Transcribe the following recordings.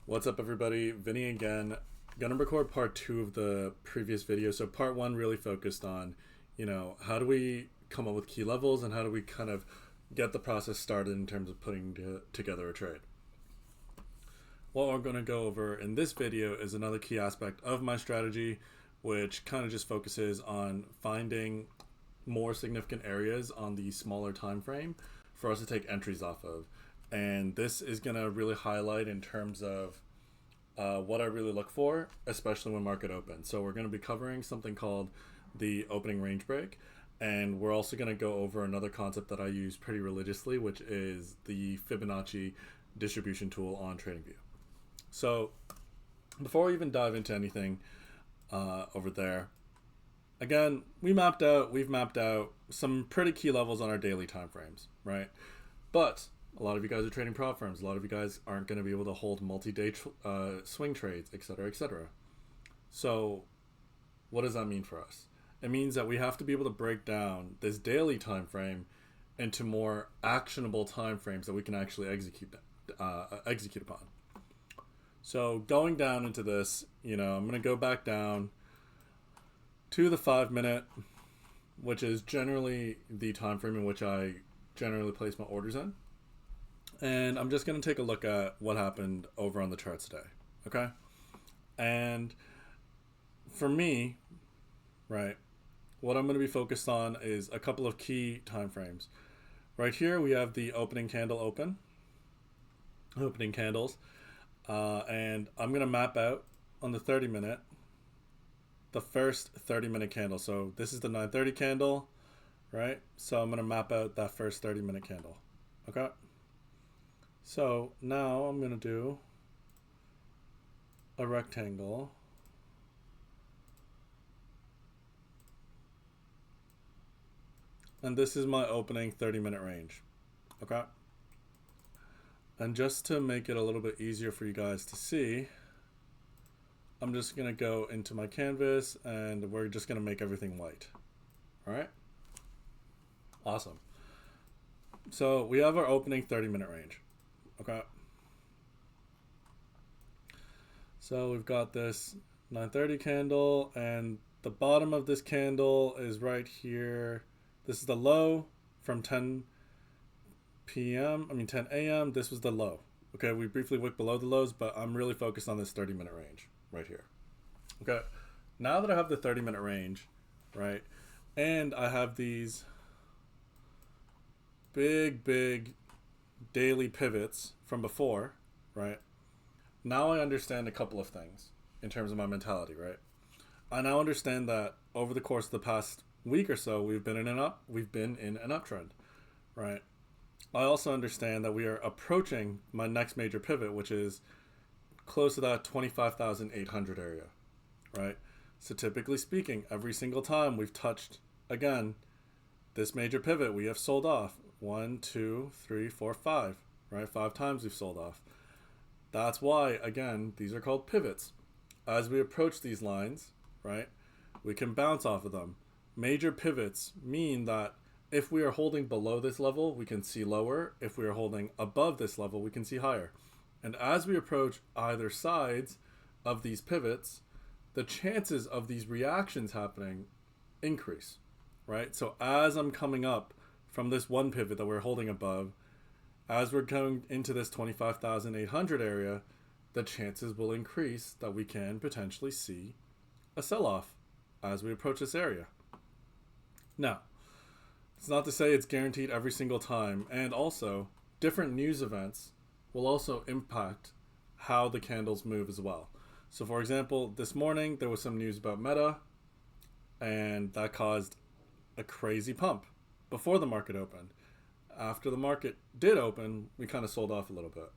What's up, everybody? Vinny again. Gonna record part two of the previous video. So part one really focused on, how do we come up with key levels and how do we kind of get the process started in terms of putting together a trade. What we're going to go over in this video is another key aspect of my strategy, which kind of just focuses on finding more significant areas on the smaller time frame for us to take entries off of. And this is going to really highlight in terms of what I really look for, especially when market opens. So we're going to be covering something called the opening range break, and we're also going to go over another concept that I use pretty religiously, which is the Fibonacci distribution tool on TradingView. So before we even dive into anything over there, again, we've mapped out some pretty key levels on our daily time frames, right? But a lot of you guys are trading prop firms. A lot of you guys aren't going to be able to hold multi-day swing trades, etc., etc. So what does that mean for us? It means that we have to be able to break down this daily time frame into more actionable time frames that we can actually execute upon. So going down into this, I'm going to go back down to the 5 minute, which is generally the time frame in which I generally place my orders in. And I'm just going to take a look at what happened over on the charts today. Okay. And for me, right, what I'm going to be focused on is a couple of key time frames. Right here, we have the opening candles. And I'm going to map out on the 30 minute, the first 30 minute candle. So this is the 9:30 candle, right? So I'm going to map out that first 30 minute candle. Okay. So now I'm going to do a rectangle. And this is my opening 30-minute range. Okay. And just to make it a little bit easier for you guys to see, I'm just going to go into my canvas and we're just going to make everything white. All right. Awesome. So we have our opening 30-minute range. Okay. So we've got this 9:30 candle, and the bottom of this candle is right here. This is the low from 10 a.m. This was the low. Okay, we briefly wicked below the lows, but I'm really focused on this 30-minute range right here. Okay, now that I have the 30-minute range, right, and I have these big daily pivots from before, right? Now I understand a couple of things in terms of my mentality, right? I now understand that over the course of the past week or so, we've been in an uptrend, right? I also understand that we are approaching my next major pivot, which is close to that 25,800 area, right? So typically speaking, every single time we've touched, again, this major pivot, we have sold off. 1, 2, 3, 4, 5, right? 5 times we've sold off. That's why, again, these are called pivots. As we approach these lines, right, we can bounce off of them. Major pivots mean that if we are holding below this level, we can see lower. If we are holding above this level, we can see higher. And as we approach either sides of these pivots, the chances of these reactions happening increase, right? So as I'm coming up from this one pivot that we're holding above, as we're going into this 25,800 area, the chances will increase that we can potentially see a sell-off as we approach this area. Now, it's not to say it's guaranteed every single time, and also different news events will also impact how the candles move as well. So for example, this morning there was some news about Meta, and that caused a crazy pump before the market opened. After the market did open, we kind of sold off a little bit.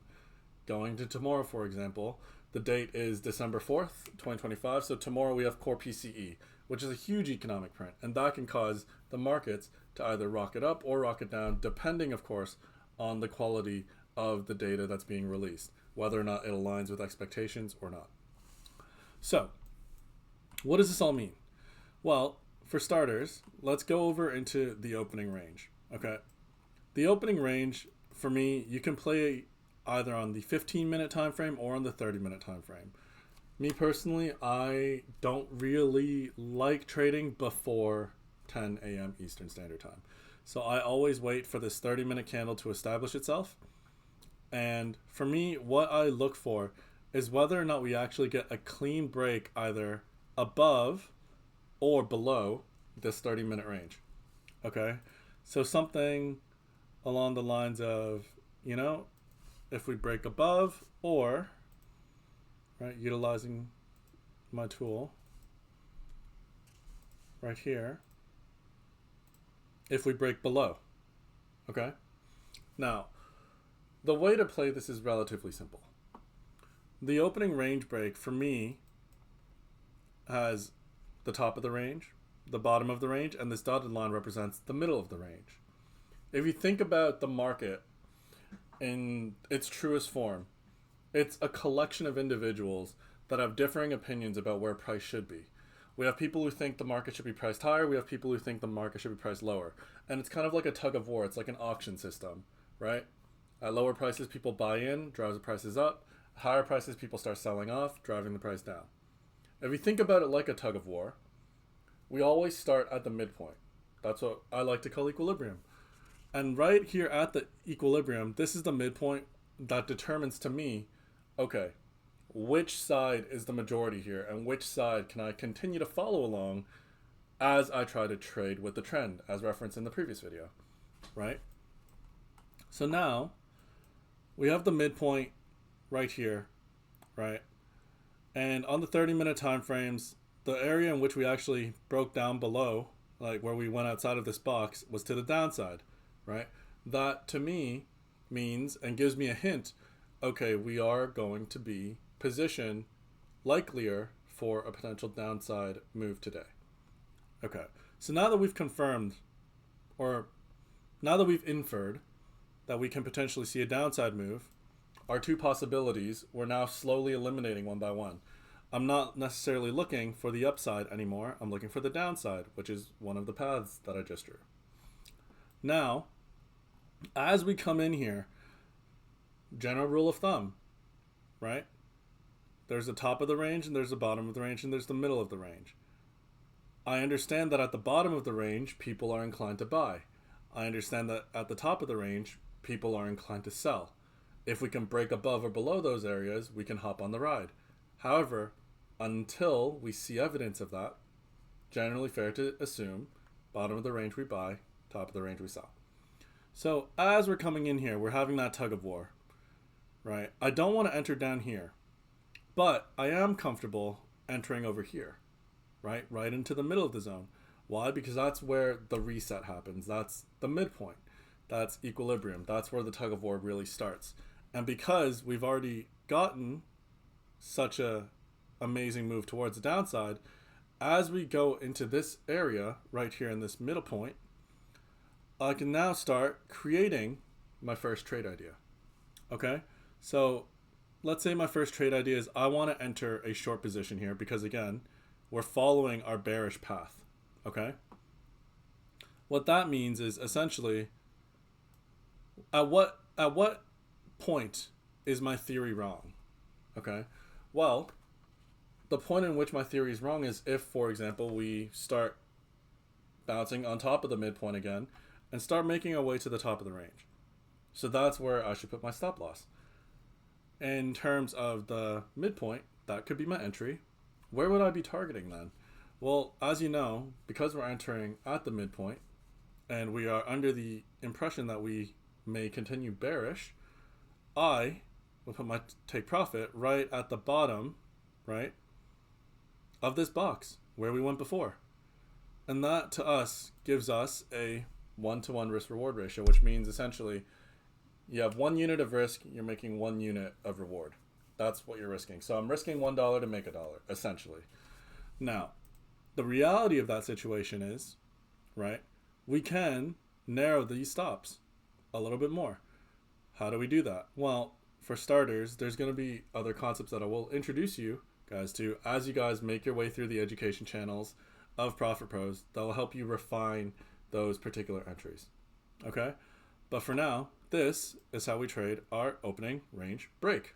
Going to tomorrow, for example, the date is December 4th, 2025. So tomorrow we have core PCE, which is a huge economic print, and that can cause the markets to either rocket up or rocket down, depending, of course, on the quality of the data that's being released, whether or not it aligns with expectations or not. So, what does this all mean? Well, for starters, let's go over into the opening range. Okay. The opening range, for me, you can play either on the 15-minute time frame or on the 30-minute time frame. Me personally, I don't really like trading before 10 a.m. Eastern Standard Time. So I always wait for this 30-minute candle to establish itself. And for me, what I look for is whether or not we actually get a clean break either above or below this 30-minute range. Okay? So something along the lines of, if we break above or, right, utilizing my tool right here, if we break below. Okay? Now, the way to play this is relatively simple. The opening range break for me has the top of the range, the bottom of the range, and this dotted line represents the middle of the range. If you think about the market in its truest form, it's a collection of individuals that have differing opinions about where price should be. We have people who think the market should be priced higher. We have people who think the market should be priced lower. And it's kind of like a tug of war. It's like an auction system, right? At lower prices, people buy in, drives the prices up. Higher prices, people start selling off, driving the price down. If you think about it like a tug of war, we always start at the midpoint. That's what I like to call equilibrium. And right here at the equilibrium, this is the midpoint that determines to me, okay, which side is the majority here and which side can I continue to follow along as I try to trade with the trend, as referenced in the previous video, right? So now we have the midpoint right here, right? And on the 30-minute time frames, the area in which we actually broke down below, like where we went outside of this box, was to the downside, right? That to me means and gives me a hint, okay, we are going to be positioned likelier for a potential downside move today. Okay, so now that we've confirmed, or now that we've inferred that we can potentially see a downside move, our two possibilities we're now slowly eliminating one by one. I'm not necessarily looking for the upside anymore. I'm looking for the downside, which is one of the paths that I just drew. Now, as we come in here, general rule of thumb, right? There's the top of the range and there's the bottom of the range and there's the middle of the range. I understand that at the bottom of the range, people are inclined to buy. I understand that at the top of the range, people are inclined to sell. If we can break above or below those areas, we can hop on the ride. However, until we see evidence of that, generally fair to assume, bottom of the range we buy, top of the range we sell. So as we're coming in here, we're having that tug of war, right? I don't want to enter down here, but I am comfortable entering over here, right? Right into the middle of the zone. Why? Because that's where the reset happens. That's the midpoint. That's equilibrium. That's where the tug of war really starts. And because we've already gotten such a amazing move towards the downside, as we go into this area right here in this middle point, I can now start creating my first trade idea. Okay, so let's say my first trade idea is I want to enter a short position here because, again, we're following our bearish path. Okay, what that means is essentially at what point is my theory wrong? Okay, well, the point in which my theory is wrong is if, for example, we start bouncing on top of the midpoint again and start making our way to the top of the range. So that's where I should put my stop loss. In terms of the midpoint, that could be my entry. Where would I be targeting then? Well, as you know, because we're entering at the midpoint and we are under the impression that we may continue bearish, I will put my take profit right at the bottom, right, of this box where we went before. And that to us gives us a 1-to-1 risk reward ratio, which means essentially you have 1 unit of risk, you're making 1 unit of reward. That's what you're risking. So I'm risking $1 to make $1, essentially. Now, the reality of that situation is, right, we can narrow these stops a little bit more. How do we do that? Well, for starters, there's going to be other concepts that I will introduce you guys to as you guys make your way through the education channels of Profit Pros that will help you refine those particular entries. Okay? But for now, This is how we trade our opening range break.